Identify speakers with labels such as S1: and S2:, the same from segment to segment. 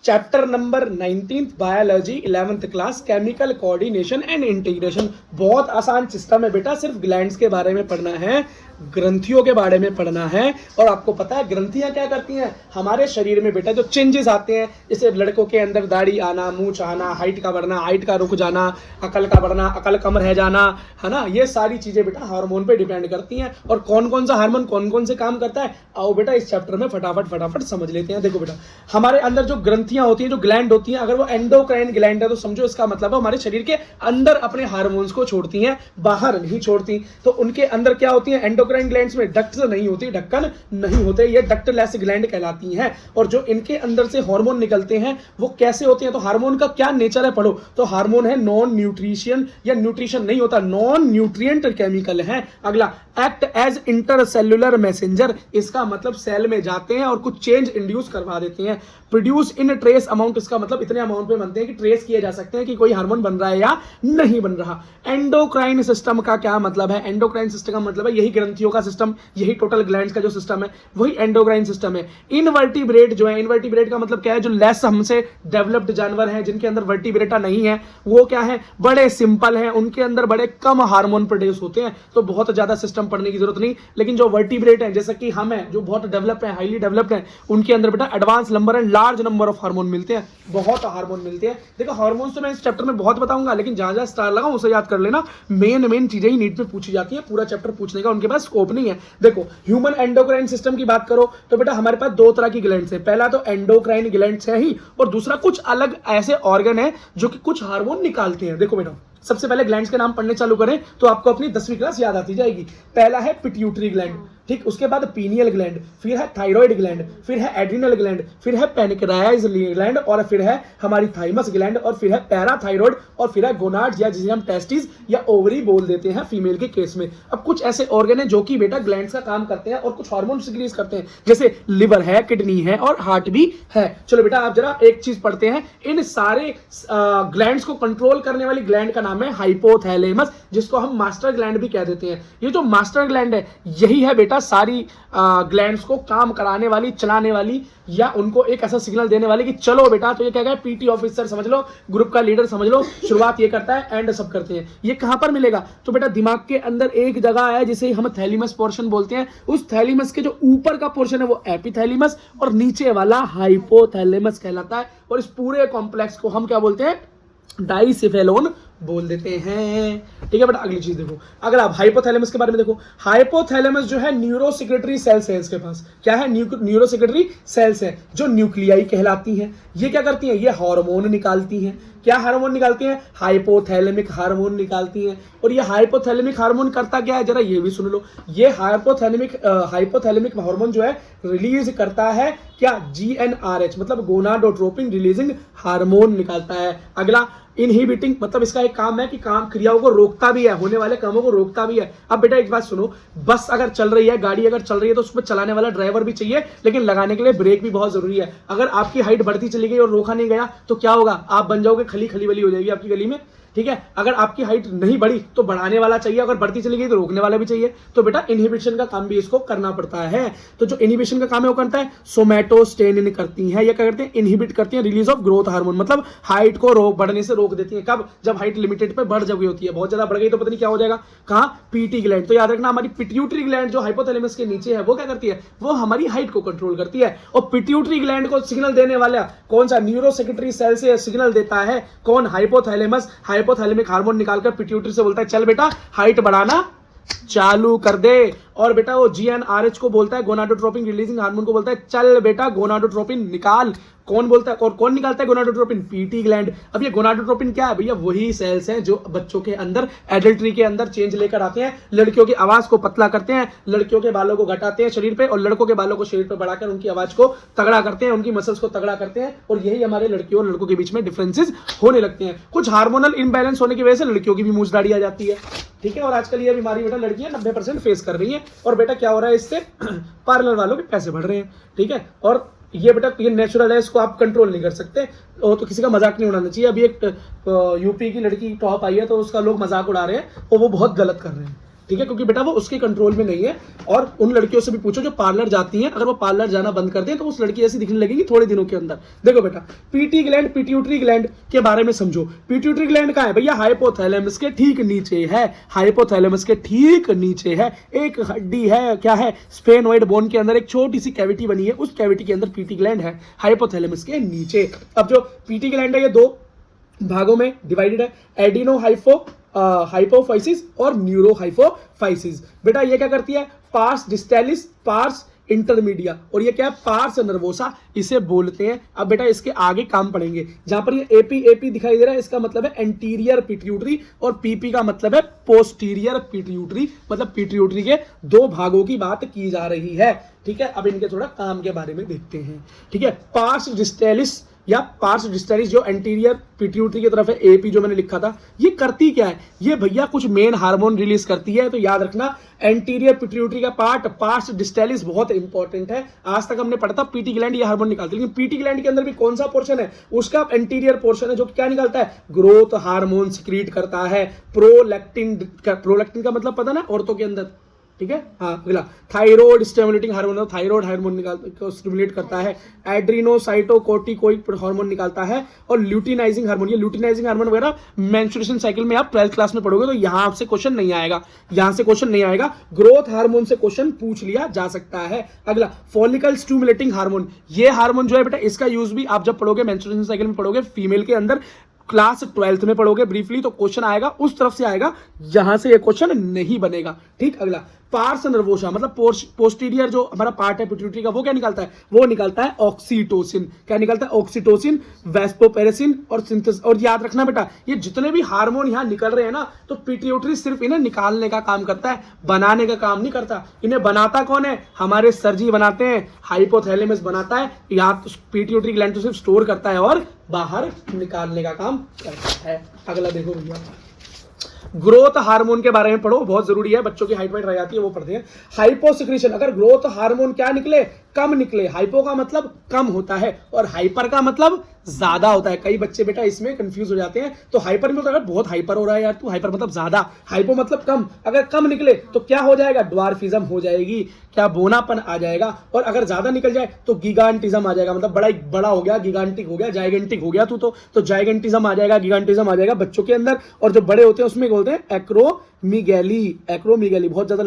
S1: Chapter number 19 biology 11th class chemical coordination and integration. बहुत आसान system है बेटा, सिर्फ ग्लैंड्स के बारे में पढ़ना है, ग्रंथियों के बारे में पढ़ना है। और आपको पता है ग्रंथियां क्या करती हैं हमारे शरीर में बेटा, जो चेंजेस आते हैं, जैसे लड़कों के अंदर दाढ़ी आना, मूंछ आना, हाइट का बढ़ना, हाइट का रुक जाना, अकल का बढ़ना, अकल कम रह जाना, है ना, ये सारी चीजें बेटा हार्मोन पे डिपेंड करती हैं। और कौन कौन सा हार्मोन कौन कौन से काम करता है, आओ बेटा इस चैप्टर में फटाफट समझ लेते हैं। देखो बेटा, हमारे अंदर जो ग्रंथियां होती हैं, जो ग्लैंड होती हैं, अगर वो एंडोक्राइन ग्लैंड है तो समझो इसका मतलब है हमारे शरीर के अंदर अपने हार्मोन्स को छोड़ती हैं, बाहर नहीं छोड़ती। तो उनके अंदर क्या होती है, एंडोक्राइन ग्लैंड्स में डक्ट्स नहीं होती, ढक्कन नहीं होते, ये डक्टलेस ग्लैंड कहलाती हैं। और जो इनके अंदर से हार्मोन निकलते हैं वो कैसे होते हैं, तो हार्मोन का क्या नेचर है पढ़ो। तो हार्मोन है नॉन न्यूट्रिशन, या न्यूट्रिशन नहीं होता, नॉन न्यूट्रिएंट केमिकल है। अगला, एक्ट एज इंटरसेल्युलर मैसेंजर, इसका मतलब सेल में जाते हैं और कुछ चेंज इंड्यूस करवा देते हैं। प्रोड्यूस इन ट्रेस अमाउंट, इसका मतलब इतने अमाउंट पे बनते हैं कि ट्रेस किए जा सकते हैं कि कोई हार्मोन बन रहा है या नहीं बन रहा। एंडोक्राइन सिस्टम का क्या मतलब है, एंडोक्राइन सिस्टम का मतलब है यही ग्रंथियों का सिस्टम, यही टोटल ग्लैंड्स का जो सिस्टम है वही एंडोक्राइन सिस्टम है। इनवर्टिब्रेट जो है, इनवर्टिब्रेट का मतलब क्या है, जो लेस हमसे डेवलप्ड जानवर हैं, जिनके अंदर वर्टिब्रेटा नहीं है, वो क्या है, बड़े सिंपल हैं, उनके अंदर बड़े कम हार्मोन प्रोड्यूस होते हैं, तो बहुत ज्यादा सिस्टम पढ़ने की जरूरत नहीं। लेकिन जो वर्टिब्रेट है, जैसे कि हम हैं, जो बहुत डेवलप्ड है, हाईली डेवलप्ड है, उनके अंदर बेटा advance number and large number of hormone मिलते हैं, बहुत हार्मोन मिलते हैं। देखो हार्मोन्स तो मैं इस चैप्टर में बहुत बताऊंगा, लेकिन जहां जहां स्टार लगाऊं उसे याद कर लेना, मेन चीजें ही नीट में पूछी जाती है, पूरा चैप्टर पूछने का उनके पास स्कोप नहीं है। देखो ह्यूमन एंडोक्राइन सिस्टम की बात करो तो बेटा हमारे पास दो तरह की ग्लैंड्स है, पहला तो एंडोक्राइन ग्लैंड्स है ही, और दूसरा कुछ अलग ऐसे ऑर्गन है जो कि कुछ हार्मोन निकालते हैं। देखो बेटा, सबसे पहले ग्लैंड्स के नाम पढ़ने चालू करें तो आपको अपनी 10वीं क्लास याद आती जाएगी। पहला है पिट्यूटरी ग्लैंड, ठीक, उसके बाद पीनियल ग्लैंड, फिर है थायराइड ग्लैंड, फिर है एड्रिनल ग्लैंड, फिर है पैनक्रियाज ग्लैंड, और फिर है हमारी थाइमस ग्लैंड, और फिर है पैराथाइरॉइड, और फिर है गोनाड्स, या जिसे हम टेस्टिस या ओवरी बोल देते हैं फीमेल के केस में। अब कुछ ऐसे ऑर्गन है जो कि बेटा ग्लैंड्स का काम करते हैं और कुछ हार्मोन सिक्रीट करते हैं, जैसे लिवर है, किडनी है और हार्ट भी है। चलो बेटा आप जरा एक चीज पढ़ते हैं, इन सारे ग्लैंड्स को कंट्रोल करने वाली ग्लैंड का नाम है हाइपोथैलेमस, जिसको हम मास्टर ग्लैंड भी कह देते हैं। ये जो मास्टर ग्लैंड है यही है बेटा सारी ग्लैंड्स को काम कराने वाली, चलाने वाली, या उनको एक ऐसा सिग्नल देने वाली कि चलो बेटा। तो ये क्या है, पीटी ऑफिसर समझ लो, ग्रुप का लीडर समझ लो, शुरुआत ये करता है एंड सब करते हैं। ये कहां पर मिलेगा, तो बेटा दिमाग के अंदर एक जगह है जिसे हम थैलेमस पोर्शन बोलते हैं, उस थैलेमस के जो ऊपर का पोर्शन है वो एपिथैलेमस, और नीचे वाला हाइपोथैलेमस कहलाता है। और इस पूरे कॉम्प्लेक्स को हम क्या बोलते हैं, डाइसिफेलोन बोल देते हैं। ठीक है बेटा, अगली चीज देखो, अगर आप हाइपोथैलेमस के बारे में देखो, हाइपोथैलेमस जो है न्यूरोसेक्रेटरी सेल्स है, इसके पास क्या है, न्यूरोसेक्रेटरी सेल्स है जो न्यूक्लियाई कहलाती हैं। ये क्या करती हैं, ये हार्मोन निकालती हैं। क्या हार्मोन निकालती हैं, हाइपोथैलेमिक हार्मोन निकालती हैं। और ये हाइपोथैलेमिक हार्मोन करता क्या है, जरा ये भी सुन लो। ये हाइपोथैलेमिक हार्मोन जो है रिलीज करता है क्या, GnRH, मतलब गोनाडोट्रोपिन रिलीजिंग हार्मोन निकालता है। अगला, इनहिबिटिंग, मतलब इसका एक काम है कि काम क्रियाओं को रोकता भी है, होने वाले कामों को रोकता भी है। अब बेटा एक बात सुनो, बस अगर चल रही है, गाड़ी अगर चल रही है तो उसमें चलाने वाला ड्राइवर भी चाहिए, लेकिन लगाने के लिए ब्रेक भी बहुत जरूरी है। अगर आपकी हाइट बढ़ती चली गई और रोका नहीं गया तो क्या होगा, आप बन जाओगे खली वाली हो जाएगी आपकी गली में। ठीक है, अगर आपकी हाइट नहीं बढ़ी तो बढ़ाने वाला चाहिए, अगर बढ़ती चली गई तो रोकने वाला भी चाहिए। तो बेटा इनहिबिशन का काम भी इसको करना पड़ता है। तो जो इनहिबिशन का काम है वो करता है सोमैटोस्टेनिन करती है, या क्या करते हैं, इनहिबिट करती है रिलीज ऑफ ग्रोथ हार्मोन, मतलब हाइट को बढ़ने से रोक देती है। कब, जब हाइट लिमिटेड पे बढ़ जाती होती है, बहुत ज्यादा बढ़ गई तो पता नहीं क्या हो जाएगा, कहां, पीटी ग्लैंड। तो याद रखना हमारी पिट्यूटरी ग्लैंड जो हाइपोथैलेमस के नीचे है वो क्या करती है, वो हमारी हाइट को कंट्रोल करती है। और पिट्यूटरी ग्लैंड को सिग्नल देने वाला कौन सा, न्यूरोसेक्रेटरी सेल से सिग्नल देता है कौन, हाइपोथैलेमस। हाइपोथैलेमिक हार्मोन निकालकर पिट्यूटरी से बोलता है चल बेटा हाइट बढ़ाना चालू कर दे। और बेटा वो GnRH को बोलता है, गोनाडोट्रोपिन रिलीजिंग हार्मोन को बोलता है चल बेटा गोनाडोट्रोपिन निकाल। कौन बोलता है और कौन निकालता है गोनाडोट्रोपिन, पीटी ग्लैंड। अब ये गोनाडोट्रोपिन क्या है भैया, वही सेल्स हैं जो बच्चों के अंदर, एडल्ट्री के अंदर चेंज लेकर आते हैं, लड़कियों की आवाज को पतला करते हैं, लड़कियों के बालों को घटाते हैं शरीर पे, और लड़कों के बालों को शरीर पे बढ़ाकर उनकी आवाज को तगड़ा करते हैं, उनकी मसल्स को तगड़ा करते हैं। और यही हमारे लड़कियों और लड़कों के बीच में डिफरेंसेस होने लगते हैं। कुछ हार्मोनल इम्बैलेंस होने की वजह से लड़कियों की भी मूंछ दाढ़ी आ जाती है। ठीक है, और आजकल ये बीमारी बेटा लड़कियां 90% फेस कर रही हैं। और बेटा क्या हो रहा है, इससे पार्लर वालों के पैसे बढ़ रहे हैं। ठीक है, और ये बेटा ये नेचुरल है, इसको आप कंट्रोल नहीं कर सकते। तो किसी का मजाक नहीं उड़ाना चाहिए। अभी एक यूपी की लड़की टॉप आई है तो उसका लोग मजाक उड़ा रहे हैं और वो बहुत गलत कर रहे हैं। ठीक है, क्योंकि बेटा वो उसके कंट्रोल में नहीं है। और उन लड़कियों से भी पूछो जो पार्लर जाती हैं, अगर वो पार्लर जाना बंद कर दें तो उस लड़की ऐसी दिखने लगेगी थोड़े दिनों के अंदर। देखो बेटा, पीटी ग्लैंड, पिट्यूटरी ग्लैंड के बारे में समझो। पिट्यूटरी ग्लैंड कहाँ है भैया? हाइपोथैलेमस के ठीक नीचे है, हाइपोथैलेमस के ठीक नीचे है। एक हड्डी है, क्या है, स्फेनोइड बोन के अंदर एक छोटी सी कैविटी बनी है, उस कैविटी के अंदर पीटी ग्लैंड है, हाइपोथैलेमस के नीचे। अब जो पीटी ग्लैंड है ये दो भागों में डिवाइडेड है, एडिनो हाइपोफाइसिस और न्यूरो हाइपोफाइसिस। बेटा ये क्या करती है? पार्स डिस्टेलिस, पार्स इंटरमीडिया, और ये क्या है? पार्स नर्वोसा इसे बोलते हैं। अब बेटा इसके आगे काम पढ़ेंगे। जहां पर ये एपी दिखाई दे रहा है, इसका मतलब है एंटीरियर पिट्यूटरी, और पीपी का मतलब है पोस्टीरियर पिट्यूटरी, मतलब पिट्यूटरी के दो भागों की बात की जा रही है। ठीक है, अब इनके थोड़ा काम के बारे में देखते हैं। ठीक है, पार्स डिस्टेलिस या पार्स डिस्टेलिस जो एंटीरियर पिट्यूटरी की तरफ है, एपी जो मैंने लिखा था, ये करती क्या है? ये भैया कुछ मेन हार्मोन रिलीज करती है। तो याद रखना, एंटीरियर पिट्यूटरी का पार्ट पार्स डिस्टेलिस बहुत इंपॉर्टेंट है। आज तक हमने पढ़ा था पीटी ग्लैंड ये हार्मोन निकालती है, लेकिन पीटी ग्लैंड के अंदर भी कौन सा पोर्शन है? उसका एंटीरियर पोर्शन है जो क्या निकालता है? ग्रोथ हार्मोन सिक्रीट करता है, प्रोलैक्टिन। प्रोलैक्टिन का मतलब पता ना औरतों के अंदर? ठीक है, हाँ अगला, thyroid stimulating hormone, thyroid hormone निकालता, स्टिमुलेट करता है। एड्रीनोसाइटोकोर्टिकोइड हार्मोन निकालता है, और ल्यूटिनाइजिंग हार्मोन, ये ल्यूटिनाइजिंग हार्मोन वगैरह मेंस्ट्रुएशन साइकिल में आप 12th क्लास में पढ़ोगे, तो यहां से क्वेश्चन नहीं आएगा, यहां से क्वेश्चन नहीं आएगा। ग्रोथ हार्मोन से क्वेश्चन पूछ लिया जा सकता है। अगला, फॉलिकल स्टिमुलेटिंग हार्मोन, ये हार्मोन जो है बेटा, इसका यूज भी आप जब पढ़ोगे मेंस्ट्रुएशन साइकिल में पढ़ोगे, फीमेल के अंदर क्लास 12th में पढ़ोगे ब्रीफली, तो क्वेश्चन आएगा उस तरफ से आएगा, यहां से ये क्वेश्चन नहीं बनेगा। ठीक, अगला, पार्स नर्वोसा, मतलब पोस्टीरियर जो हमारा पार्ट है पिट्यूटरी का, वो क्या निकालता है? वो निकालता है ऑक्सीटोसिन। क्या निकालता है? ऑक्सीटोसिन, वेस्पोपेरेसिन और सिंथेसिस। और याद रखना बेटा, ये जितने भी हार्मोन यहां निकल रहे हैं ना, तो पिट्यूटरी सिर्फ इन्हें निकालने का काम करता है, बनाने का काम नहीं करता। इन्हें बनाता कौन है? हमारे सर्जी बनाते हैं, हाइपोथैलेमस बनाता है। यहाँ पिट्यूटरी ग्लैंड तो सिर्फ स्टोर करता है और बाहर निकालने का काम करता है। अगला देखो भैया, ग्रोथ हार्मोन के बारे में पढ़ो, बहुत जरूरी है, बच्चों की हाइट वाइट रह जाती है, वो पढ़ते हैं। हाइपोसिक्रीशन, अगर ग्रोथ हार्मोन क्या निकले? कम निकले। हाइपो का मतलब कम होता है, और हाइपर का मतलब ज्यादा होता है। कई बच्चे बेटा इसमें कंफ्यूज हो जाते हैं। तो हाइपर में, अगर बहुत हाइपर हो रहा है यार तू, हाइपर मतलब ज्यादा, हाइपो मतलब कम। अगर कम निकले तो क्या हो जाएगा? ड्वार्फिज्म हो जाएगी, क्या बोनापन आ जाएगा। और अगर ज्यादा निकल जाए तो गिगांटिज्म आ जाएगा, मतलब बड़ा हो गया, गिगांटिक हो गया, जाइगेंटिक हो गया तू तो जाइगेंटिज्म आ जाएगा, गिगांटिज्म आ जाएगा बच्चों के अंदर। और जो बड़े होते हैं उसमें बोलते हैं एक्रोमीगैली। एक्रोमीगैली बहुत ज्यादा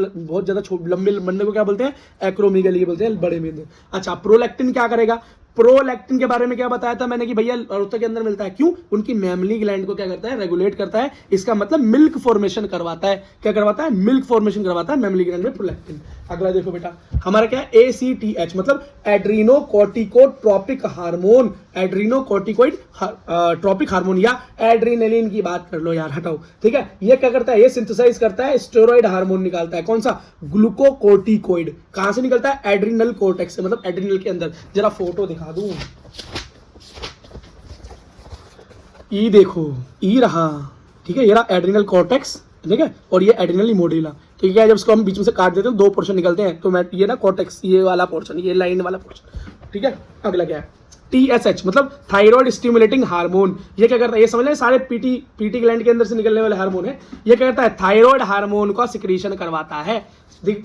S1: लंबे बनने को क्या बोलते हैं? एक्रोमीगैली बोलते हैं बड़े में। अच्छा, प्रोलैक्टिन क्या करेगा? प्रोलैक्टिन के बारे में क्या बताया था मैंने कि भैया औरतों के अंदर मिलता है। क्यों? उनकी मैमली ग्लैंड को क्या करता है? रेगुलेट करता है। इसका मतलब मिल्क फॉर्मेशन करवाता है। क्या करवाता है? मिल्क फॉर्मेशन करवाता है मैमली ग्लैंड में प्रोलैक्टिन। अगला देखो बेटा, हमारा क्या है? ACTH मतलब एड्रीनोकोर्टिकोट्रोपिक हार्मोन, एड्रीनोकोर्टिकोइड ट्रोपिक हार्मोन, या एड्रीनलिन की बात कर लो यार, हटाओ। ठीक है, ये क्या करता है? ये सिंथेसाइज करता है स्टेरॉइड हार्मोन निकालता है। कौन सा? ग्लूकोकोर्टिकोइड। कहां से निकलता है? एड्रीनल कोर्टेक्स से, मतलब एड्रीनल के अंदर। जरा फोटो दिखा दूं, ई देखो, ई रहा। ठीक है, ये रहा एड्रीनल कॉर्टेक्स, ठीक है, और ये एड्रीनल इमोडिला। तो ये क्या है? जब इसको हम बीच में से काट देते हैं, दो पोर्शन निकलते हैं, तो मैं ये ना कॉर्टेक्स, ये वाला पोर्शन, ये लाइन वाला पोर्शन। ठीक है, अगला क्या है? TSH मतलब थायराइड स्टिमुलेटिंग हार्मोन। ये क्या करता है? ये समझ लें, सारे पीटी ग्लैंड के अंदर से निकलने वाले हार्मोन है। ये क्या करता है? थायराइड हार्मोन का सिक्रीशन करवाता है।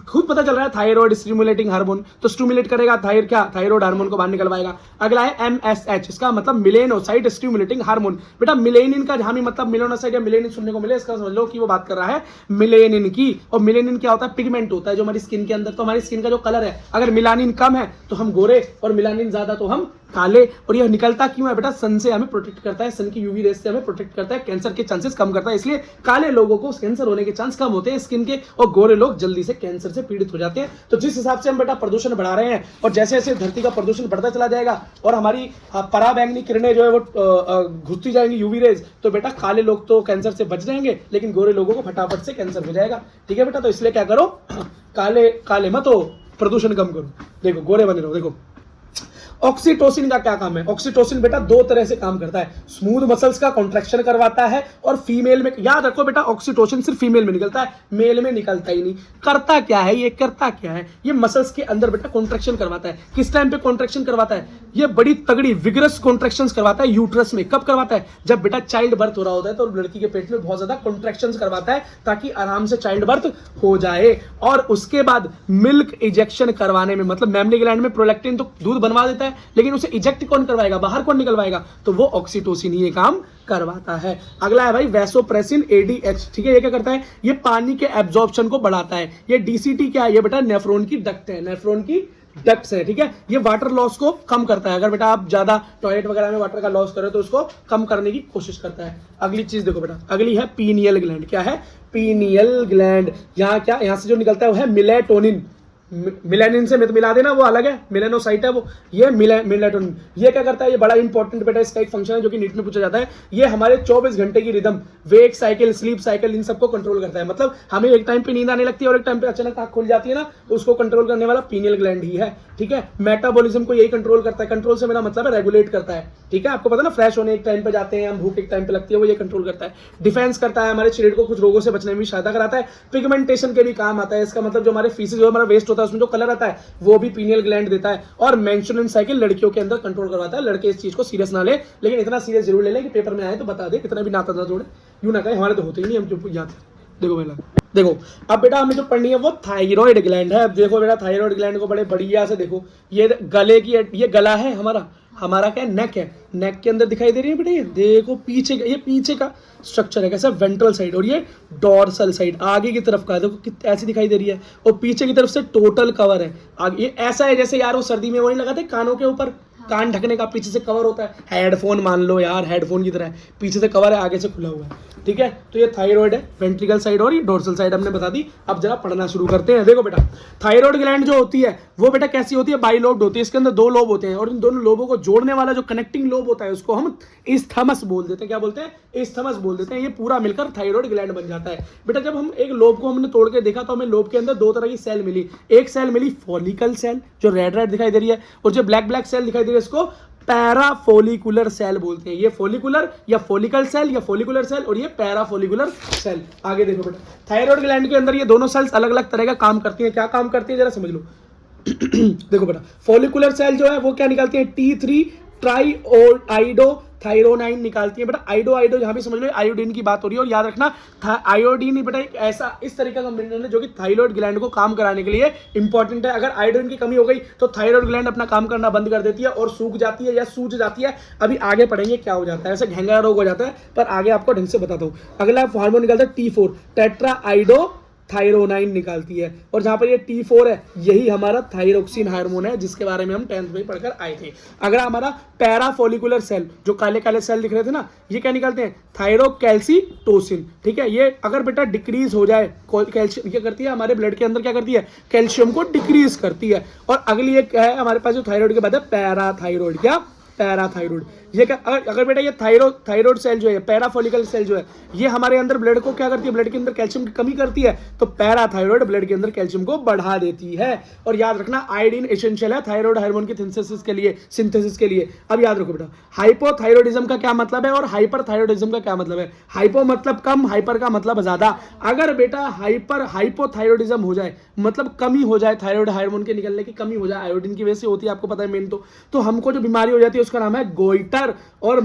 S1: खुद पता चल रहा है, थायराइड स्टिमुलेटिंग हार्मोन, तो स्टिमुलेट करेगा थायराइड हार्मोन को बाहर निकलवाएगा। अगला है MSH, इसका मतलब मिलेनोसाइट स्टिमुलेटिंग हार्मोन। बेटा मिलेनिन का जहां भी मतलब मिलेनोसाइट या मिलेनिन सुनने को मिले, इसका समझ लो कि वो बात कर रहा है मिलेनिन की। और मिलेनिन क्या होता है? पिगमेंट होता है जो हमारी स्किन के अंदर। तो हमारी स्किन का जो कलर है, अगर मिलानिन कम है तो हम गोरे, और मिलानिन ज्यादा तो हम काले। और यह निकलता क्यों है बेटा? सन से हमें प्रोटेक्ट करता है, सन की यूवी रेस से हमें प्रोटेक्ट करता है, कैंसर के चांसेस कम करता है। इसलिए काले लोगों को कैंसर होने के चांस कम होते हैं स्किन के, और गोरे लोग जल्दी से कैंसर से पीड़ित हो जाते हैं। तो जिस हिसाब से हम बेटा प्रदूषण बढ़ा रहे हैं, और जैसे जैसे धरती का प्रदूषण बढ़ता चला जाएगा, और हमारी पराबैंगनी किरणें जो है वो घुसती जाएंगी, यूवी रेज, तो बेटा काले लोग तो कैंसर से बच जाएंगे, लेकिन गोरे लोगों को फटाफट से कैंसर हो जाएगा। ठीक है बेटा, तो इसलिए क्या करो, काले मत हो, प्रदूषण कम करो, देखो गोरे बने रहो। देखो ऑक्सीटोसिन का क्या काम है? ऑक्सीटोसिन बेटा दो तरह से काम करता है। स्मूथ मसल्स का कॉन्ट्रैक्शन करवाता है, और फीमेल में, याद रखो बेटा ऑक्सीटोसिन सिर्फ फीमेल में निकलता है, मेल में निकलता ही नहीं। करता क्या है ये? करता क्या है? ये मसल्स के अंदर बेटा कॉन्ट्रैक्शन करवाता है। किस टाइम पे कॉन्ट्रैक्शन करवाता है? ये बड़ी तगड़ी विगरस कॉन्ट्रैक्शंस करवाता है यूट्रस में। कब करवाता है? जब बेटा चाइल्ड बर्थ हो रहा होता है तो लड़की के पेट में बहुत ज्यादा कॉन्ट्रैक्शंस करवाता है ताकि आराम से चाइल्ड बर्थ हो जाए। और उसके बाद मिल्क इजेक्शन करवाने में, मतलब मैमरी ग्लैंड में प्रोलैक्टिन तो दूध बनवा देता है, लेकिन उसे इजेक्ट कौन करवाएगा, बाहर कौन निकलवाएगा? तो वो ऑक्सीटोसिन ही ये काम करवाता है। अगला है भाई वैसोप्रेसिन ADH, ठीक है। ये क्या करता है? ये पानी के एब्जॉर्प्शन को बढ़ाता है। ये DCT क्या है? ये बेटा नेफ्रॉन की डक्ट है, नेफ्रॉन की डक्ट्स है, ठीक है। ये वाटर लॉस को कम करता है। अगर बेटा आप ज्यादा टॉयलेट वगैरह में वाटर का लॉस करो तो उसको कम करने की कोशिश करता है। अगली चीज देखो बेटा, अगली है पीनियल ग्लैंड। क्या है? Pineal gland. यहाँ क्या, यहाँ से जो निकलता है वो है मिलेटोनिन। मिलेनिन से मिला देना, वो अलग है, मिलेनोसाइट है वो, ये मिलेटोनिन। ये क्या करता है? ये बड़ा इंपॉर्टेंट बेटा इसका एक फंक्शन है जो कि नीट में पूछा जाता है। ये हमारे 24 घंटे की rhythm, wake cycle, sleep cycle, इन सबको कंट्रोल करता है। मतलब हमें एक टाइम पे नींद आने लगती है और एक टाइम पे अचानक आंख खुल जाती है ना, उसको कंट्रोल करने वाला पीनियल ग्लैंड ही है, ठीक है। मेटाबॉलिज्म को यही कंट्रोल करता है। कंट्रोल से मेरा मतलब है रेगुलेट करता है, ठीक है। आपको पता ना, फ्रेश होने एक टाइम पे जाते हैं हम, भूख एक टाइम पे लगती है, वो ये कंट्रोल करता है। डिफेंस करता है, हमारे शरीर को कुछ रोगों से बचने में भी सहायता कराता है। पिगमेंटेशन के भी काम आता है। इसका मतलब जो हमारे फीसेस, जो हमारा वेस्ट होता है उसमें जो कलर आता है वो भी पीनियल ग्लैंड देता है। और मेंस्ट्रुअल साइकिल लड़कियों के अंदर कंट्रोल करवाता है। लड़के इस चीज को सीरियस ना ले, लेकिन इतना सीरियस जरूर ले लें कि पेपर में आए तो बता दे, इतना भी नाता ना जोड़े, यूं ना कहे हमारे तो होते ही नहीं, हम चुप याद। देखो पहला, देखो अब बेटा हमें जो पढ़नी है वो थायराइड ग्लैंड है। अब देखो बेटा थायराइड ग्लैंड को बड़े बढ़िया से देखो, ये गले की, ये गला है हमारा, हमारा क्या नेक है, नेक के अंदर दिखाई दे रही है बेटा, ये देखो पीछे का, ये पीछे का स्ट्रक्चर है कैसा, वेंट्रल साइड, और ये डॉर्सल साइड आगे की तरफ का है, देखो कितनी ऐसी दिखाई दे रही है, और पीछे की तरफ से टोटल कवर है आगे। ये ऐसा है जैसे यार वो सर्दी में वो नहीं लगाते कानों के ऊपर, कान ढकने का पीछे से कवर होता है, हेडफोन मान लो यार, हेडफोन की तरह है, पीछे से कवर है आगे से खुला हुआ है, ठीक है। तो ये थायराइड है, वेंट्रिकल साइड और ये डोर्सल साइड हमने बता दी। अब जरा पढ़ना शुरू करते हैं। देखो बेटा थायराइड ग्लैंड जो होती है वो बेटा कैसी होती है, बाइलोब्ड होती है। इसके अंदर 2 लोब होते हैं और इन दोनों लोबों को जोड़ने वाला जो कनेक्टिंग लोब होता है उसको हम इस्थमस बोल देते हैं। क्या बोलते हैं? इस्थमस बोल देते हैं। ये पूरा मिलकर थायराइड ग्लैंड बन जाता है। बेटा जब हम एक लोब को हमने तोड़ के देखा तो हमें लोब के अंदर 2 तरह की सेल मिली। एक सेल मिली फॉलिकल सेल जो रेड रेड दिखाई दे रही है, और जो ब्लैक ब्लैक सेल दिखाई दे रही है इसको पैराफोलिकुलर सेल बोलते हैं। ये फॉलिकुलर या फॉलिकल सेल या फॉलिकुलर सेल, और ये पैराफोलिकुलर सेल। आगे देखो बेटा थायराइड ग्लैंड के अंदर ये दोनों सेल्स अलग अलग तरह का काम करती हैं। क्या काम करती है जरा समझ लो। देखो बेटा फॉलिकुलर सेल जो है वो क्या निकालती है, T3 ट्राइआइडो थायरोनाइन निकालती है। बेटा आइडो यहाँ भी समझ लो आयोडीन की बात हो रही है, और याद रखना आयोडीन बेटा एक ऐसा इस तरीके का मिनरल है जो कि थायराइड ग्लैंड को काम कराने के लिए इंपॉर्टेंट है। अगर आयोडीन की कमी हो गई तो थायराइड ग्लैंड अपना काम करना बंद कर देती है और सूख जाती है या सूज जाती है। अभी आगे पढ़ेंगे क्या हो जाता है, ऐसे घेंगा रोग हो जाता है, पर आगे आपको ढंग से बताता हूँ। अगला हार्मोन निकलता है T4 टेट्राआइडो थायरोनाइन निकालती है, और जहां पर ये T4 है यही हमारा थायरोक्सिन हार्मोन है जिसके बारे में हम 10th में पढ़कर आए थे। अगर हमारा पैराफोलिकुलर सेल जो काले काले सेल दिख रहे थे ना, ये क्या निकालते हैं, थायरोकैल्सीटोसिन, ठीक है। ये अगर बेटा डिक्रीज हो जाए, कैल्शियम क्या करती है हमारे ब्लड के अंदर, क्या करती है, कैल्शियम को डिक्रीज करती है। और अगली एक है हमारे पास जो थायराइड के बाद है पैराथायरॉइड। क्या? पैराथायरॉइड। ये क्या, अगर बेटा ये थायराइड सेल जो है, पैराफोलिकल सेल जो है, ये हमारे अंदर ब्लड को क्या करती है, ब्लड के अंदर कैल्शियम की कमी करती है, तो पैराथायरॉइड ब्लड के अंदर कैल्शियम को बढ़ा देती है। और याद रखना आयोडीन एसेंशियल है थायराइड हार्मोन की सिंथेसिस के लिए। अब याद रखो बेटा हाइपोथायरॉइडिज्म का क्या मतलब है और हाइपरथायरॉइडिज्म का क्या मतलब है। हाइपो मतलब कम, हाइपर का मतलब ज्यादा। अगर बेटा हाइपोथायरॉइडिज्म हो जाए, मतलब कमी हो जाए, थायराइड हार्मोन के निकलने की कमी हो जाए, आयोडीन की वजह से होती है, आपको पता है मेन तो हमको जो बीमारी हो जाती है उसका नाम है गोइटर और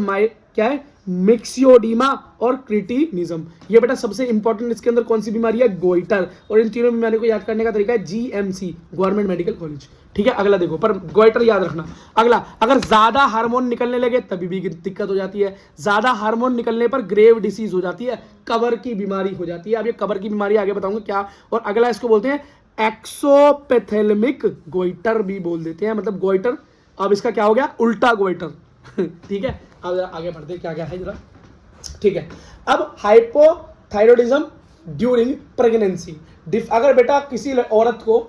S1: क्या है, मिक्सियोडीमा और क्रिटिनिज्म। ये बेटा सबसे इंपॉर्टेंट इसके अंदर कौन सी बीमारी है, गोइटर। और इन तीनों बीमारियों को याद करने का तरीका है GMC, गवर्नमेंट मेडिकल कॉलेज, ठीक है। अगला देखो, पर गोइटर याद रखना। अगला, अगर ज्यादा हार्मोन निकलने लगे तभी भी दिक्कत हो जाती है। ज्यादा हार्मोन निकलने पर ग्रेव डिसीज हो जाती है, कबर की बीमारी हो जाती है। अब ये कबर की बीमारी आगे बताऊंगा क्या। और अगला इसको बोलते हैं एक्सोपेथेलमिक गोइटर भी बोल देते हैं, मतलब गोइटर। अब इसका क्या हो गया, उल्टा गोइटर। ठीक है, अब आगे बढ़ते क्या क्या है जरा, ठीक है। अब हाइपोथायरॉइडिज्म ड्यूरिंग प्रेगनेंसी। अगर बेटा किसी औरत को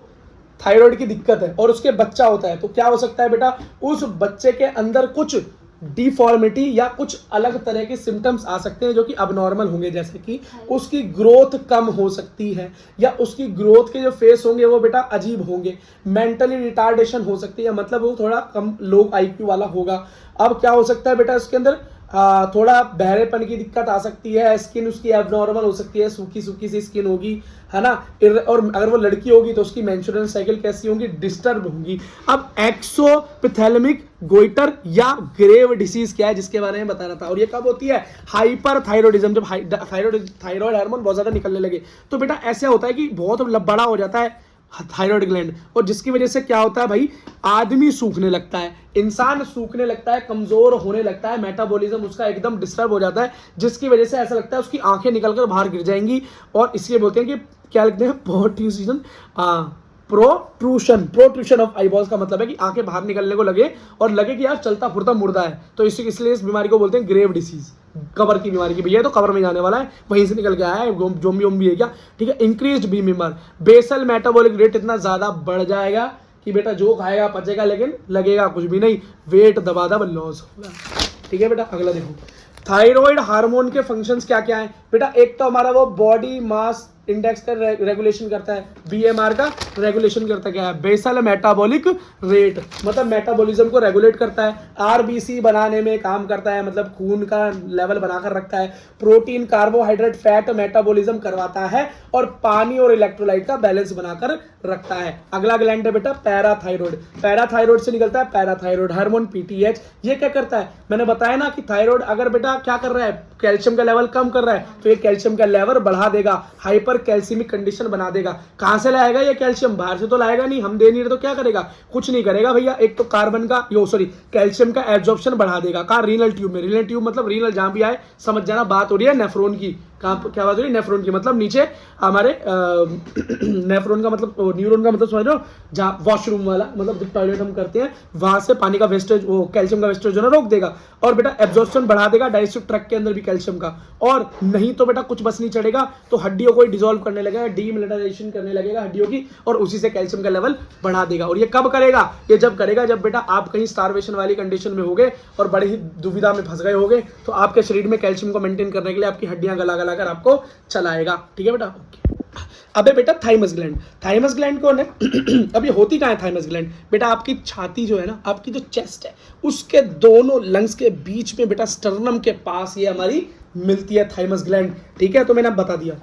S1: थायराइड की दिक्कत है और उसके बच्चा होता है तो क्या हो सकता है बेटा, उस बच्चे के अंदर कुछ डिफॉर्मिटी या कुछ अलग तरह के सिम्टम्स आ सकते हैं जो कि अबनॉर्मल होंगे, जैसे कि उसकी ग्रोथ कम हो सकती है, या उसकी ग्रोथ के जो फेस होंगे वो बेटा अजीब होंगे, मेंटली रिटार्डेशन हो सकती है, मतलब वो थोड़ा कम लो IQ वाला होगा। अब क्या हो सकता है बेटा इसके अंदर, थोड़ा बहरेपन की दिक्कत आ सकती है, स्किन उसकी एबनॉर्मल हो सकती है, सूखी सूखी सी स्किन होगी, है ना। और अगर वो लड़की होगी तो उसकी मेंस्ट्रुअल साइकिल कैसी होगी, डिस्टर्ब होगी। अब एक्सोपिथेलमिक गोइटर या ग्रेव डिसीज क्या है, जिसके बारे में बता रहा था, और ये कब होती है, हाइपर थायरॉइडिज्म, जब थायरॉइड हार्मोन बहुत ज्यादा निकलने लगे। तो बेटा ऐसा होता है कि बहुत बड़ा हो जाता है थायराइड ग्लैंड, और जिसकी वजह से क्या होता है भाई, आदमी सूखने लगता है, इंसान सूखने लगता है, कमजोर होने लगता है, मेटाबॉलिज्म उसका एकदम डिस्टर्ब हो जाता है, जिसकी वजह से ऐसा लगता है उसकी आंखें निकलकर बाहर गिर जाएंगी। और इसलिए बोलते हैं कि क्या लिखते हैं, प्रोट्रूशन ऑफ आईबॉल्स का मतलब है कि आंखें बाहर निकलने को लगे और लगे कि यार चलता फुरता मुर्दा है। तो इसलिए इस बीमारी को बोलते हैं ग्रेव डिसीज, कबर की बीमारी की। भैया तो कबर में जाने वाला है, वहीं से निकल के आया है, जोम्बी है क्या, ठीक है। Increased B member, basal metabolic rate इतना ज्यादा बढ़ जाएगा कि बेटा जो खाएगा पचेगा, लेकिन लगेगा कुछ भी नहीं, वेट दबादब लॉस होगा, ठीक है बेटा। अगला देखो, थायराइड हार्मोन के फंक्शंस क्या क्या है बेटा। एक तो हमारा वो बॉडी मास इंडेक्स का रेगुलेशन करता है, बीएमआर का रेगुलेशन करता है, क्या है, बेसल मेटाबॉलिक रेट, मतलब मेटाबॉलिज्म को रेगुलेट करता है। आरबीसी बनाने में काम करता है, मतलब खून का लेवल बनाकर रखता है। प्रोटीन, कार्बोहाइड्रेट, फैट मेटाबॉलिज्म करवाता है, और पानी और इलेक्ट्रोलाइट का बैलेंस बनाकर रखता है। अगला ग्लैंड है बेटा पैराथाइरॉइड, पैराथाइरॉइड से निकलता है पैराथाइरॉइड हार्मोन, पीटीएच। ये क्या करता है, मैंने बताया ना कि थायराइड अगर बेटा क्या कर रहा है, कैल्शियम का लेवल कम कर रहा है, तो ये कैल्शियम का लेवल बढ़ा देगा, हाइपर कैल्सियमिक कंडीशन बना देगा। कहां से लाएगा ये कैल्शियम, बाहर से तो लाएगा नहीं, हम दे नहीं रहे तो क्या करेगा, कुछ नहीं करेगा भैया। एक तो कार्बन का कैल्शियम का एब्जॉर्प्शन बढ़ा देगा, कहां, रीनल ट्यूब में। रीनल ट्यूब मतलब रीनल, जहां भी आए समझ जाना, बात हो रही है नेफ्रॉन की। कहां, क्या बात हो रही है, नेफ्रॉन की, मतलब नीचे हमारे नेफ्रॉन का मतलब न्यूरॉन का मतलब समझ रहे हो, जहां वॉशरूम वाला, मतलब जब टॉयलेट हम करते हैं वहां से पानी का वेस्टेज, वो कैल्शियम का वेस्टेज जो ना रोक देगा, और बेटा एब्जॉर्प्शन बढ़ा देगा डाइजेस्टिव ट्रैक्ट के अंदर भी कैल्शियम का। और नहीं तो बेटा कुछ बस नहीं चढ़ेगा, तो हड्डियों को डिसॉल्व करने लगेगा, डीमिनरलाइजेशन करने लगेगा हड्डियों की, और उसी से कैल्शियम का लेवल बढ़ा देगा। और ये कब करेगा, ये जब करेगा जब बेटा आप कहीं स्टारवेशन वाली कंडीशन में होगे और बड़ी ही दुविधा में फंस गए होगे, तो आपके शरीर में कैल्शियम को मेंटेन करने के लिए आपकी हड्डियां गला गला कर आपको चलाएगा, ठीक है बेटा। अबे बेटा थाइमस ग्लैंड, थाइमस ग्लैंड कौन है अब ये होती कहाँ है थाइमस ग्लैंड, बेटा आपकी छाती जो है ना, आपकी जो चेस्ट है, उसके दोनों लंग्स के बीच में बेटा स्टर्नम के पास ये हमारी मिलती है थाइमस ग्लैंड, ठीक है। तो मैंने बता दिया।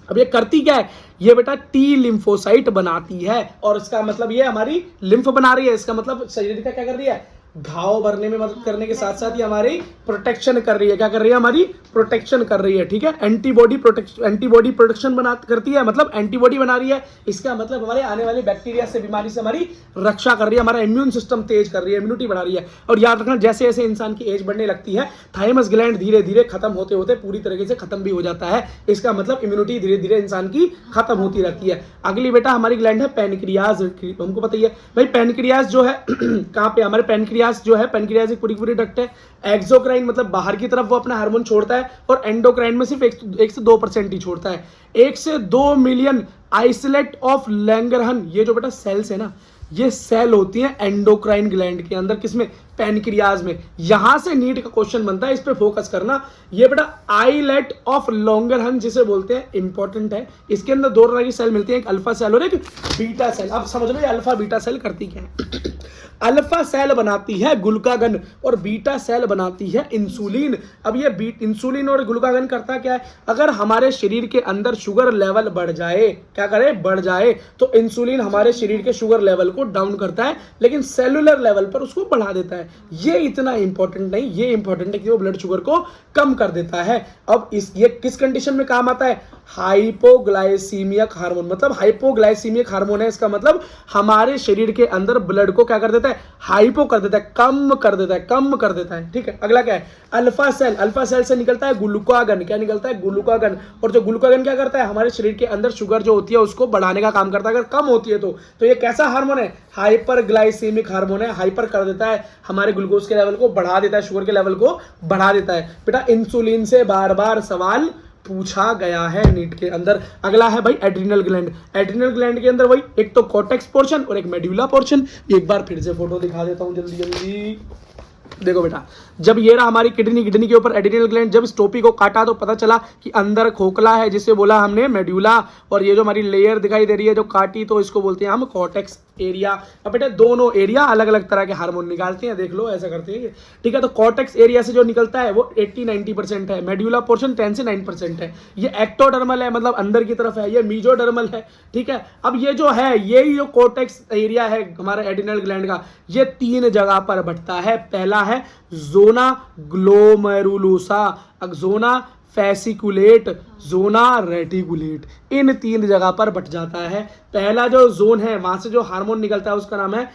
S1: अब ये करती क्या है, ये बेटा टी लिम्फोसाइट बनाती है, और इसका मतलब ये हमारी लिम्फ बना रही है, इसका मतलब शरीर का क्या कर रही है, घाव भरने में मदद करने के साथ साथ ये हमारी प्रोटेक्शन कर रही है। क्या कर रही है, हमारी प्रोटेक्शन कर रही है, ठीक है। एंटीबॉडी प्रोटेक्शन करती है, मतलब एंटीबॉडी बना रही है। इसका मतलब हमारे आने वाले बैक्टीरिया से, बीमारी से हमारी रक्षा कर रही है, हमारा इम्यून सिस्टम तेज कर रही है, इम्यूनिटी बढ़ा रही है। और याद रखना, जैसे जैसे इंसान की एज बढ़ने लगती है, थाइमस ग्लैंड धीरे धीरे खत्म होते होते पूरी तरीके से खत्म भी हो जाता है। इसका मतलब इम्यूनिटी धीरे धीरे इंसान की खत्म होती रहती है। अगली बेटा हमारी ग्लैंड है पैनक्रियाज, हमको पता ही है भाई, पैनक्रियाज जो है कहाँ पे, हमारे पैनक्रियाज जो है, पैनक्रियाज एक पूरी डक्ट है। एक्सोक्राइन मतलब बाहर की तरफ वो अपना हार्मोन छोड़ता है, और एंडोक्राइन में सिर्फ 1 से 2% ही छोड़ता है। 1 से 2 मिलियन आइसोलेट ऑफ लैंगरहन, ये जो बेटा सेल्स है ना, ये सेल होती हैं एंडोक्राइन ग्लैंड के अंदर, किसमें, पैनक्रियाज में। यहां से नीट का क्वेश्चन बनता है, इस पे फोकस करना। ये बेटा आइलेट ऑफ लॉन्गरहन जिसे बोलते हैं, इंपॉर्टेंट है। इसके अंदर 2 तरह की सेल मिलती है, एक अल्फा सेल और एक बीटा सेल। अब समझ लो ये अल्फा बीटा सेल करती क्या है। अल्फा सेल बनाती है ग्लूकागन, और बीटा सेल बनाती है इंसुलिन। अब ये इंसुलिन और ग्लूकागन करता क्या है, अगर हमारे शरीर के अंदर शुगर लेवल बढ़ जाए, क्या करे, बढ़ जाए, तो इंसुलिन हमारे शरीर के शुगर लेवल को डाउन करता है, लेकिन सेलुलर लेवल पर उसको बढ़ा देता है। ये इतना इंपॉर्टेंट नहीं, ये इंपॉर्टेंट है कि वो ब्लड शुगर को कम कर देता है। अब ये किस कंडीशन में काम आता है, हाइपोग्लाइसीमिक हार्मोन, मतलब हाइपोग्लाइसीमिक हार्मोन है, इसका मतलब हमारे शरीर के अंदर ब्लड को क्या कर देता है, हाइपो कर देता है, कम कर देता है, ठीक है। अगला क्या है, अल्फा सेल, अल्फा सेल से निकलता है ग्लूकागन, क्या निकलता है, ग्लूकागन। और जो ग्लूकागन क्या करता है, हमारे शरीर के अंदर शुगर जो होती है उसको बढ़ाने का काम करता है, अगर कम होती है तो ये कैसा हार्मोन है, हाइपरग्लाइसीमिक हार्मोन है, हाइपर कर देता है, हमारे ग्लूकोज के लेवल को बढ़ा देता है, शुगर के लेवल को बढ़ा देता है। बेटा इंसुलिन से बार बार सवाल पूछा गया है नीट के अंदर। अगला है भाई एड्रिनल ग्लैंड, एड्रिनल ग्लैंड के अंदर वही एक तो कॉर्टेक्स पोर्शन और एक मेड्यूला पोर्शन। एक बार फिर से फोटो दिखा देता हूं जल्दी जल्दी। देखो बेटा, जब ये रहा हमारी किडनी के ऊपर एड्रिनल ग्लैंड, जब इस टोपी को काटा तो पता चला कि अंदर खोखला है, जिसे बोला हमने मेड्यूला, और ये जो हमारी लेयर दिखाई दे रही है जो काटी, तो इसको बोलते हैं हम कॉर्टेक्स एरिया। अब बेटा दोनों एरिया अलग अलग तरह के हार्मोन निकालते हैं, देख लो ऐसा करते हैं, ठीक है। तो कॉर्टेक्स एरिया से जो निकलता है वो 80-90% है, मेड्यूला पोर्शन 10 से 9% है, ये एक्टोडर्मल है मतलब अंदर की तरफ है, ये मीजोडर्मल है, ठीक है। अब ये जो है यही जो कॉर्टेक्स एरिया है हमारे एड्रिनल ग्लैंड का, ये 3 जगह पर बढ़ता है। पहला है जोना ग्लोमेरुलोसा, जोना फैसिकुलेट, जोना रेटिकुलेट, इन 3 जगह पर बट जाता है। पहला जो जोन है वहां से जो हार्मोन निकलता है उसका नाम है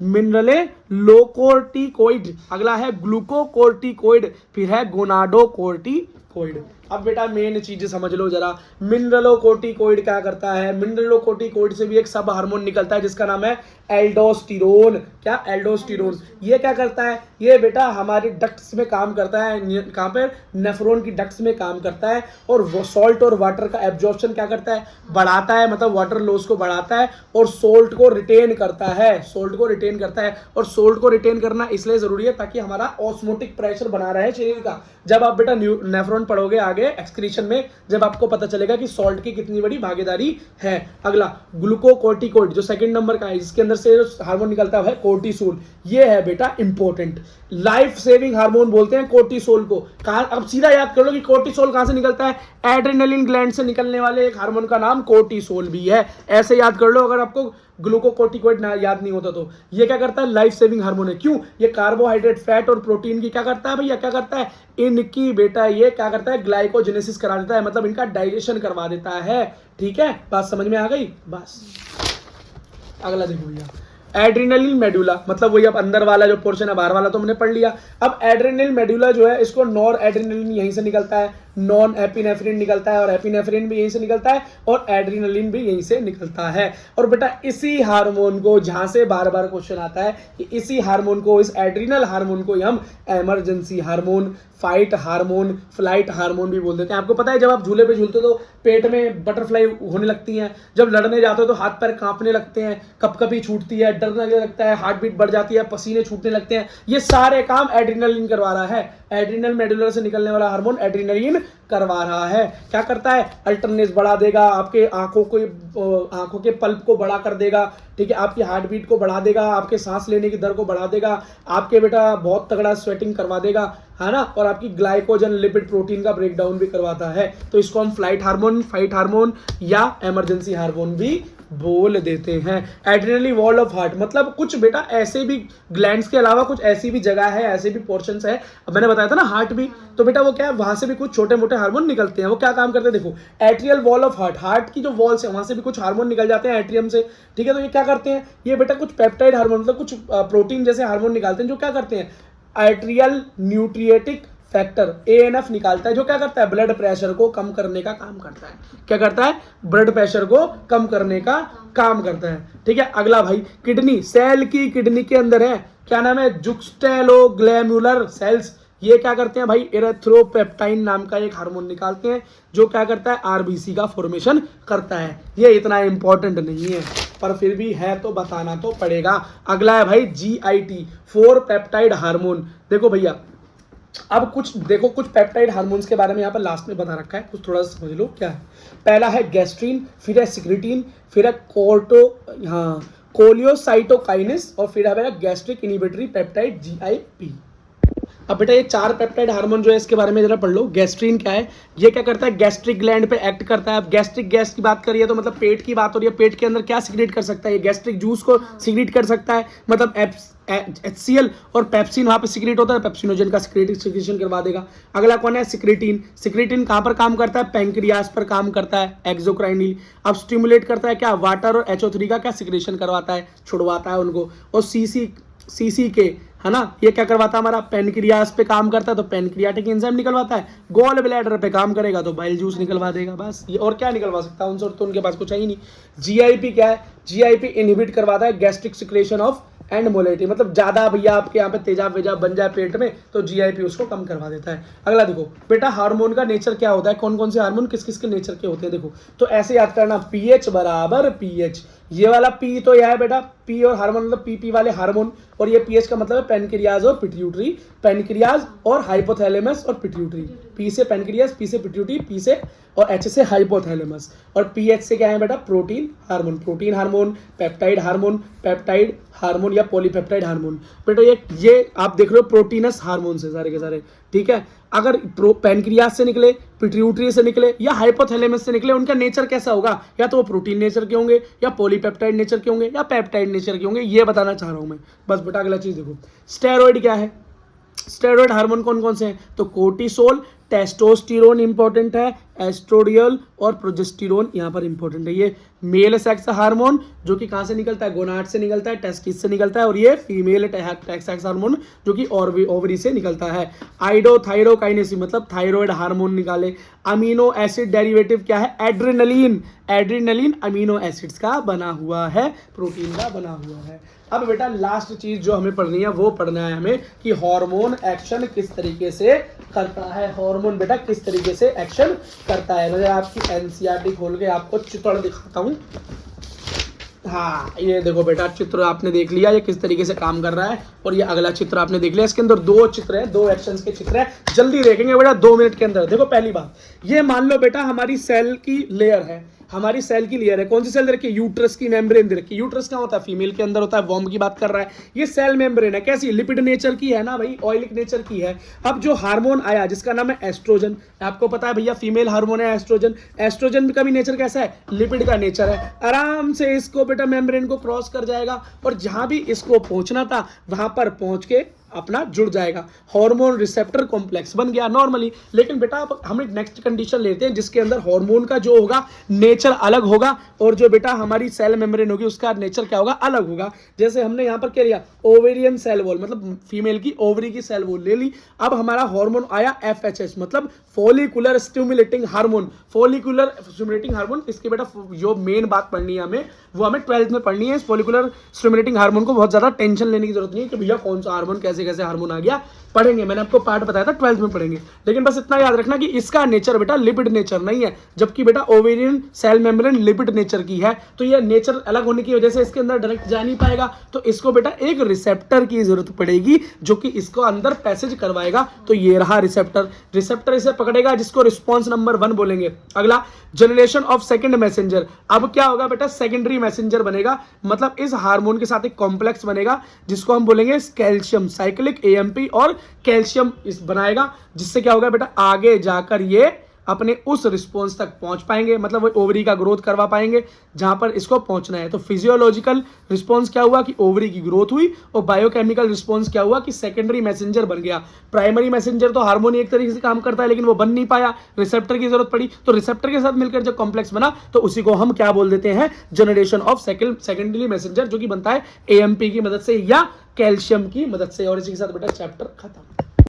S1: मिनरले लोकोर्टिकोइड, अगला है ग्लूकोकोर्टिकोइड, फिर है गोनाडोकोर्टिकोइड। अब बेटा मेन चीज समझ लो जरा, मिनरलोकोर्टिकोइड क्या करता है। मिनरलोकोर्टिकोइड से भी एक सब हार्मोन निकलता है जिसका नाम है एल्डोस्टिरोन। क्या? एल्डोस्टिरोन। ये क्या करता है? ये बेटा हमारे डक्ट्स में काम करता है, कहाँ पे? नेफ्रॉन की डक्ट्स में काम करता है, और वो सॉल्ट और वाटर का एब्जॉर्प्शन क्या करता है? बढ़ाता है, मतलब वाटर लॉस को बढ़ाता है, और सोल्ट को रिटेन करता है, सोल्ट को रिटेन करता है। और सोल्ट को रिटेन करना इसलिए जरूरी है ताकि हमारा ऑस्मोटिक प्रेशर बना रहे शरीर का। जब आप बेटा नेफ्रॉन पढ़ोगे आगे एक्सक्रीशन में, जब आपको पता चलेगा कि सॉल्ट की कितनी बड़ी भागीदारी है। अगला ग्लूकोकोर्टिकोइड जो सेकंड नंबर का है, इसके अंदर से जो हार्मोन निकलता है कोर्टिसोल। ये है बेटा इंपॉर्टेंट, लाइफ सेविंग हार्मोन बोलते हैं कोर्टिसोल को। कहां? अब सीधा याद कर लो कि कोर्टिसोल कहां से निकलता है? एड्रेनलिन ग्लैंड से निकलने वाले एक हार्मोन का नाम कोर्टिसोल भी है। ऐसे याद कर लो अगर आपको ग्लूकोकोर्टिकोइड याद नहीं होता तो। ये क्या करता है? लाइफ सेविंग हार्मोन है। क्यों? ये कार्बोहाइड्रेट, फैट और प्रोटीन की क्या करता है भैया? क्या करता है? इनकी बेटा ये क्या करता है? ग्लाइकोजेनेसिस करा देता है, मतलब इनका डाइजेशन करवा देता है। ठीक है, बात समझ में आ गई? बस अगला देखो भैया, एड्रिनलिन मेडुला, मतलब वही अब अंदर वाला जो पोर्शन है, बाहर वाला तो हमने पढ़ लिया। अब एड्रिनलिन मेडुला जो है, इसको नॉर एड्रिनलिन यहीं से निकलता है, नॉन एपिनेफ्रिन निकलता है, और एपिनेफ्रिन भी यहीं से निकलता है, और एड्रिनलिन भी यहीं से निकलता है। और बेटा इसी हार्मोन को, जहां से बार बार क्वेश्चन आता है कि इसी हार्मोन को, इस एड्रिनल हार्मोन को हम emergency hormone, fight hormone, flight hormone भी बोल देते हैं। आपको पता है जब आप झूले पे झूलते हो तो पेट में बटरफ्लाई होने लगती हैं, जब लड़ने जाते हो तो हाथ पैर कांपने लगते हैं, कपकपी छूटती है, डर लगता है, हार्ट बीट बढ़ जाती है, पसीने छूटने लगते हैं, ये सारे काम एड्रिनलिन करवा रहा है। एड्रिनल मेडुलर से निकलने वाला हार्मोन एड्रिनलिन करवा रहा है। क्या करता है? अल्टरनेस बढ़ा देगा, आपके आंखों के पल्प को बड़ा कर देगा, ठीक है, आपकी हार्ट बीट को बढ़ा देगा, आपके सांस लेने की दर को बढ़ा देगा, आपके बेटा बहुत तगड़ा स्वेटिंग करवा देगा, है ना, और आपकी ग्लाइकोजन, लिपिड, प्रोटीन का ब्रेकडाउन भी करवाता है। तो इसको हम फ्लाइट हार्मोन, फाइट हार्मोन या इमरजेंसी हार्मोन भी बोल देते हैं। एड्रिनली वॉल ऑफ हार्ट, मतलब कुछ बेटा ऐसे भी ग्लैंड्स के अलावा कुछ ऐसी भी जगह है, ऐसे भी पोर्शंस है, अब मैंने बताया था ना हार्ट भी, तो बेटा वो क्या है, वहां से भी कुछ छोटे मोटे हार्मोन निकलते हैं। वो क्या काम करते हैं? देखो, atrial wall of heart, heart की जो वॉल्स है वहां से भी कुछ हार्मोन निकल जाते हैं एट्रियम से, ठीक है। तो ये क्या करते हैं? ये बेटा कुछ पेप्टाइड हार्मोन, मतलब कुछ प्रोटीन जैसे हार्मोन निकालते हैं, जो क्या करते हैं? एट्रियल न्यूट्रिएटिक फैक्टर ANF निकालता है, जो क्या करता है? ब्लड प्रेशर को कम करने का काम करता है। क्या करता है? ब्लड प्रेशर को कम करने का काम करता है, ठीक है। अगला भाई, किडनी, सेल की किडनी के अंदर है, क्या नाम है? जुक्स्टेलोग्लैमुलर सेल्स, ये क्या करते हैं भाई? एरेथ्रोपेप्टाइन नाम का एक हार्मोन निकालते हैं, जो क्या करता है? RBC का फॉर्मेशन करता है। ये इतना इंपॉर्टेंट नहीं है, पर फिर भी है तो बताना तो पड़ेगा। अगला है भाई GIT, 4 पेप्टाइड हार्मोन। देखो भैया, अब कुछ देखो, कुछ पेप्टाइड हार्मोन्स के बारे में यहाँ पर लास्ट में बता रखा है, कुछ थोड़ा सा समझ लो क्या है। पहला है गैस्ट्रीन, फिर है सिक्रेटिन, फिर है कोलियोसाइटोकाइनेस, और फिर है गैस्ट्रिक इनिबिटरी पेप्टाइड GIP। अब बेटा ये 4 पेप्टाइड हार्मोन जो है इसके बारे में जरा पढ़ लो। गैस्ट्रीन क्या है? ये क्या करता है? गैस्ट्रिक ग्लैंड पे एक्ट करता है। अब गैस्ट्रिक गैस की बात करिए तो मतलब पेट की बात हो रही है, पेट के अंदर क्या सिक्रेट कर सकता है? ये गैस्ट्रिक जूस को सिक्रेट कर सकता है, मतलब HCl और पेप्सिन वहां पे सिक्रेट होता है, पेप्सिनोजन का सिक्रेशन करवा देगा। अगला कौन है? सिक्रेटिन। सिक्रेटिन कहां पर काम करता है? पैंक्रियास पर काम करता है, एक्सोक्राइनिल। अब स्टिमुलेट करता है क्या? वाटर और HO3 का क्या सिक्रेशन करवाता है, छुड़वाता है उनको। और CCK, है ना, ये क्या करवाता है? हमारा पेनक्रियास पे काम करता है, तो पेनक्रियाटिक एंजाइम निकलवाता है। गॉल ब्लैडर पे काम करेगा तो बाइल जूस निकलवा देगा। बस ये, और क्या निकलवा सकता है उनसे? तो उनके पास कुछ है ही नहीं। GIP क्या है? GIP इनहिबिट करवाता है gastric secretion of and molality, मतलब ज्यादा भैया आपके यहाँ पे तेजाब वेजाब बन जाए पेट में तो GIP उसको कम करवा देता है। अगला देखो बेटा, हार्मोन का नेचर क्या होता है, कौन कौन से हार्मोन किस किस के नेचर के होते हैं। देखो तो ऐसे याद करना, pH बराबर pH, ये वाला P तो यह है बेटा, P और हार्मोन मतलब PP वाले हार्मोन, और ये PH का मतलब है पेनक्रियाज और पिट्यूटरी, पेनक्रियाज और हाइपोथैलेमस और पिट्यूटरी। P से पेनक्रियाज, P से पिट्यूटरी, P से और H से हाइपोथैलेमस, और PH से क्या है बेटा, प्रोटीन हार्मोन, पेप्टाइड हार्मोन या पॉलीपेप्टाइड हार्मोन। बेटा ये आप देख रहे हो प्रोटीनस हार्मोन से सारे के सारे, ठीक है। अगर पैनक्रियास से निकले, पिट्यूटरी से निकले या हाइपोथैलेमस से निकले, उनका नेचर कैसा होगा, या तो वो प्रोटीन नेचर के होंगे या पॉलीपेप्टाइड नेचर के होंगे या पेप्टाइड नेचर के होंगे, ये बताना चाह रहा हूं मैं। बस बेटा अगला चीज देखो, स्टेरॉइड क्या है, स्टेरॉइड हार्मोन कौन कौन से हैं, तो कोर्टिसोल, टेस्टोस्टेरोन इंपॉर्टेंट है, एस्ट्रोडियल और प्रोजेस्टेरोन यहाँ पर इंपॉर्टेंट है। ये मेल सेक्स हार्मोन जो कि कहाँ से निकलता है, गोनाड से निकलता है, टेस्टिस से निकलता है, और ये फीमेल सेक्स हार्मोन जो कि ओवरी से निकलता है। आइडोथायरोकाइनेसिस मतलब थायराइड हार्मोन निकाले। अमीनो एसिड डेरिवेटिव क्या है, एड्रेनलिन अमीनो एसिड्स का बना हुआ है, प्रोटीन का बना हुआ है। अब बेटा लास्ट चीज जो हमें पढ़नी है वो पढ़ना है हमें कि हार्मोन एक्शन किस तरीके से करता है, हार्मोन बेटा किस तरीके से एक्शन करता है। मैं आपकी एनसीईआरटी खोल के आपको चित्र दिखाता हूँ। हाँ ये देखो बेटा, चित्र आपने देख लिया ये किस तरीके से काम कर रहा है, और ये अगला चित्र आपने देख लिया। इसके अंदर दो चित्र हैं, दो एक्शंस के चित्र हैं, जल्दी देखेंगे बेटा 2 मिनट के अंदर। देखो पहली बात, ये मान लो बेटा हमारी सेल की लेयर है, हमारी सेल की लेयर है, कौन सी सेल दे रखी है, यूट्रस की मेम्ब्रेन दे रखी है। यूट्रस क्या होता है, फीमेल के अंदर होता है, वॉम्ब की बात कर रहा है। ये सेल मेम्ब्रेन है, कैसी, लिपिड नेचर की है ना भाई, ऑयलिक नेचर की है। अब जो हार्मोन आया जिसका नाम है एस्ट्रोजन, आपको पता है भैया फीमेल हार्मोन है एस्ट्रोजन, एस्ट्रोजन का भी नेचर कैसा है, लिपिड का नेचर है। आराम से इसको बेटा मेम्ब्रेन को क्रॉस कर जाएगा, और जहां भी इसको पहुंचना था वहां पर पहुंच के अपना जुड़ जाएगा, हार्मोन रिसेप्टर कॉम्प्लेक्स बन गया नॉर्मली। लेकिन बेटा अब हम एक नेक्स्ट कंडीशन लेते हैं जिसके अंदर हार्मोन का जो होगा नेचर अलग होगा, और जो बेटा हमारी सेल मेम्ब्रेन होगी उसका नेचर क्या होगा, अलग होगा। जैसे हमने यहाँ पर क्या लिया, ओवेरियन सेल वॉल मतलब फीमेल की ओवरी की सेल वॉल ले ली। अब हमारा हार्मोन आया FHS मतलब follicular stimulating hormone, follicular stimulating hormone. इसकी बेटा जो मेन बात पढ़नी है हमें वो हमें 12th में पढ़नी है। इस फॉलिकुलर स्टिमुलेटिंग हार्मोन को बहुत ज्यादा टेंशन लेने की जरूरत नहीं है कि भैया कौन सा हार्मोन कैसे कैसे हार्मोन आ गया, पढ़ेंगे, मैंने आपको पार्ट बताया था 12th में पढ़ेंगे। लेकिन बस इतना याद रखना कि इसका नेचर बेटा लिपिड नेचर नहीं है, जबकि बेटा ovarian cell membrane lipid nature की है। तो ये नेचर अलग होने की वजह से इसके अंदर डायरेक्ट जा नहीं पाएगा, तो इसको बेटा एक रिसेप्टर की जरूरत पड़ेगी जो कि इसको अंदर पैसेज करवाएगा। तो ये रहा रिसेप्टर, रिसेप्टर इसे पकड़ेगा जिसको रिस्पॉन्स नंबर 1 बोलेंगे। अगला जनरेशन ऑफ सेकंड मैसेंजर, अब क्या होगा बेटा, सेकेंडरी मैसेंजर बनेगा, मतलब इस हार्मोन के साथ एक कॉम्प्लेक्स बनेगा जिसको हम बोलेंगे कैल्शियम साइक्लिक AMP, और कैल्शियम इस बनाएगा जिससे क्या होगा बेटा, आगे जाकर ये अपने उस रिस्पॉन्स तक पहुंच पाएंगे, मतलब वो ओवरी का ग्रोथ करवा पाएंगे जहां पर इसको पहुंचना है। तो फिजियोलॉजिकल रिस्पॉन्स क्या हुआ कि ओवरी की ग्रोथ हुई, और बायोकेमिकल रिस्पॉन्स क्या हुआ कि सेकेंडरी मैसेंजर बन गया। प्राइमरी मैसेंजर तो हार्मोन एक तरीके से काम करता है लेकिन वो बन नहीं पाया, रिसेप्टर की जरूरत पड़ी, तो रिसेप्टर के साथ मिलकर जब कॉम्प्लेक्स बना तो उसी को हम क्या बोल देते हैं, जनरेशन ऑफ सेकेंडरी मैसेंजर, जो कि बनता है AMP की मदद से या कैल्शियम की मदद से। और इसी के साथ बेटा चैप्टर खत्म।